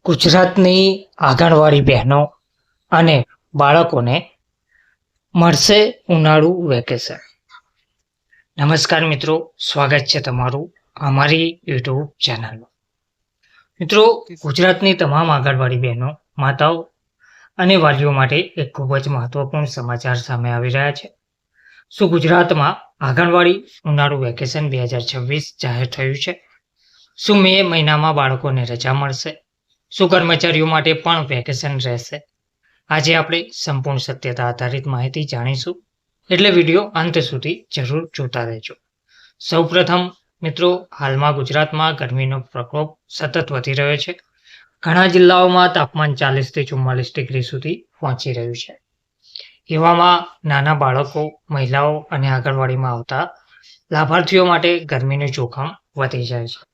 ગુજરાતની આંગણવાડી બહેનો અને બાળકોને મળશે ઉનાળુ વેકેશન. નમસ્કાર મિત્રો, સ્વાગત છે તમારું અમારી યુટ્યુબ ચેનલમાં. મિત્રો, ગુજરાતની તમામ આંગણવાડી બહેનો, માતાઓ અને વાલીઓ માટે એક ખૂબ જ મહત્વપૂર્ણ સમાચાર સામે આવી રહ્યા છે. શું ગુજરાતમાં આંગણવાડી ઉનાળુ વેકેશન 2026 જાહેર થયું છે? શું મે મહિનામાં બાળકોને રજા મળશે? શું કર્મચારીઓ માટે પણ વેકેશન રહેશે? આજે આપણે સંપૂર્ણ સત્યતા આધારિત માહિતી જાણીશું, એટલે વિડીયો અંત સુધી જરૂર જોતા રહેજો. સૌપ્રથમ મિત્રો, હાલમાં ગુજરાતમાં ગરમીનો પ્રકોપ સતત વધી રહ્યો છે. ઘણા જિલ્લાઓમાં તાપમાન 40 થી 44 ડિગ્રી સુધી પહોંચી રહ્યું છે. એવામાં નાના બાળકો, મહિલાઓ અને આંગણવાડીમાં આવતા લાભાર્થીઓ માટે ગરમીનું જોખમ વધી જાય છે.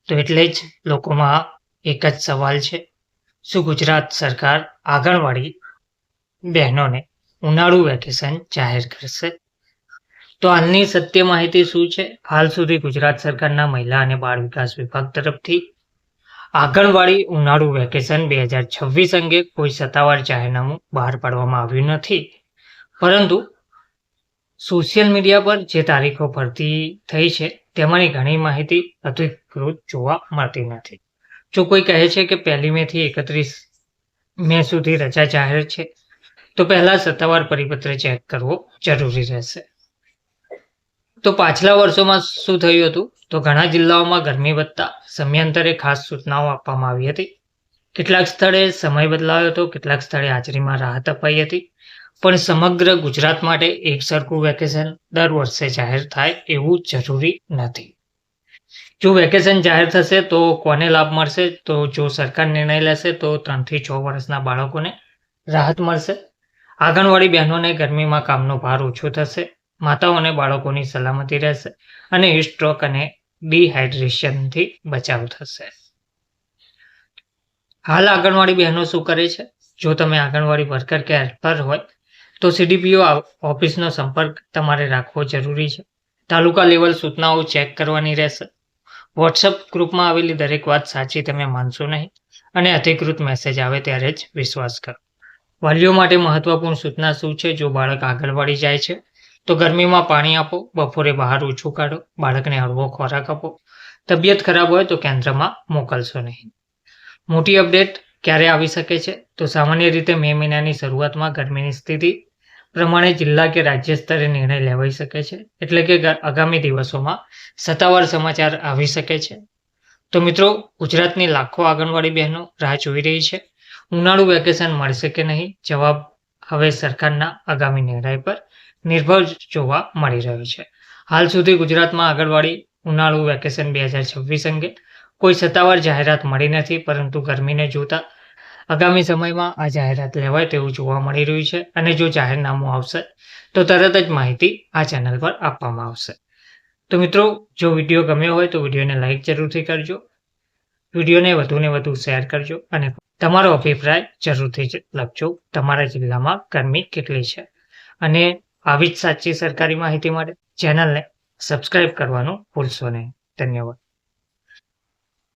તો એટલે જ લોકોમાં એક જ સવાલ છે, શું ગુજરાત સરકાર આંગણવાડી બહેનોને ઉનાળુ વેકેશન જાહેર કરશે? તો હાલની સત્ય માહિતી શું છે? હાલ સુધી ગુજરાત સરકારના મહિલા અને બાળ વિકાસ વિભાગ તરફથી આંગણવાડી ઉનાળુ વેકેશન 2026 અંગે કોઈ સત્તાવાર જાહેરનામું બહાર પાડવામાં આવ્યું નથી. પરંતુ સોશિયલ મીડિયા પર જે તારીખો ભરતી થઈ છે તેમાંની ઘણી માહિતી અધિકૃત જોવા મળતી નથી. જો કોઈ કહે છે કે 1 મે થી 31 મે સુધી રજા જાહેર છે, તો પહેલા સત્તાવાર પરિપત્ર ચેક કરવો જરૂરી રહેશે. તો પાછલા વર્ષોમાં શું થયું હતું? તો ઘણા જિલ્લાઓમાં ગરમી વધતા સમયાંતરે ખાસ સૂચનાઓ આપવામાં આવી હતી. કેટલાક સ્થળે સમય બદલાયો હતો, કેટલાક સ્થળે હાજરીમાં રાહત અપાઈ હતી. પણ સમગ્ર ગુજરાત માટે એક સરખું વેકેશન દર વર્ષે જાહેર થાય એવું જરૂરી નથી. જો વેકેશન જાહેર થશે તો કોને લાભ મળશે? તો જો સરકાર નિર્ણય લેશે તો 3 થી 6 વર્ષના બાળકોને રાહત મળશે. આંગણવાડી બહેનોને ગરમીમાં કામનો ભાર ઓછો થશે. માતાઓ અને બાળકોની સલામતી રહેશે અને હીટસ્ટ્રોક અને ડિહાઇડ્રેશનથી બચાવ થશે. હાલ આંગણવાડી બહેનો શું કરે છે? જો તમે આંગણવાડી વર્કર કે હેલ્પર હોય તો CDPO ઓફિસનો સંપર્ક તમારે રાખવો જરૂરી છે. તાલુકા લેવલ સૂચનાઓ ચેક કરવાની રહેશે. વોટ્સઅપ ગ્રુપમાં આવેલી દરેક વાત સાચી તમે માનશો નહીં અને અધિકૃત મેસેજ આવે ત્યારે જ વિશ્વાસ કરો. વાલીઓ માટે મહત્વપૂર્ણ સૂચના શું છે? જો બાળક આંગણવાડી જાય છે તો ગરમીમાં પાણી આપો, બપોરે બહાર ઓછું કાઢો, બાળકને હળવો ખોરાક આપો. તબિયત ખરાબ હોય તો કેન્દ્રમાં મોકલશો નહીં. મોટી અપડેટ ક્યારે આવી શકે છે? તો સામાન્ય રીતે મે મહિનાની શરૂઆતમાં ગરમીની સ્થિતિ પ્રમાણે જિલ્લા કે રાજ્ય સ્તરે નિર્ણય લેવાઈ શકે છે. એટલે કે આગામી દિવસોમાં સત્તાવાર સમાચાર આવી શકે છે. તો મિત્રો, ગુજરાતની લાખો આંગણવાડી બહેનો રાહ જોઈ રહી છે. ઉનાળુ વેકેશન મળશે કે નહીં? જવાબ હવે સરકારના આગામી નિર્ણય પર નિર્ભર જોવા મળી રહ્યો છે. હાલ સુધી ગુજરાતમાં આંગણવાડી ઉનાળુ વેકેશન 2026 અંગે કોઈ સત્તાવાર જાહેરાત મળી નથી, પરંતુ ગરમીને જોતા આગામી સમયમાં આ જાહેરાત લેવાય તેવું જોવા મળી રહ્યું છે. અને જો જાહેરનામું આવશે તો તરત જ માહિતી આ ચેનલ પર આપવામાં આવશે. તો મિત્રો, જો વિડીયો ગમ્યો હોય તો વિડીયોને લાઈક જરૂરથી કરજો, વિડીયોને વધુને વધુ શેર કરજો અને તમારો અભિપ્રાય જરૂરથી જ લખજો. તમારા જિલ્લામાં ગરમી કેટલી છે? અને આવી જ સાચી સરકારી માહિતી માટે ચેનલને સબસ્ક્રાઇબ કરવાનું ભૂલશો નહીં. ધન્યવાદ.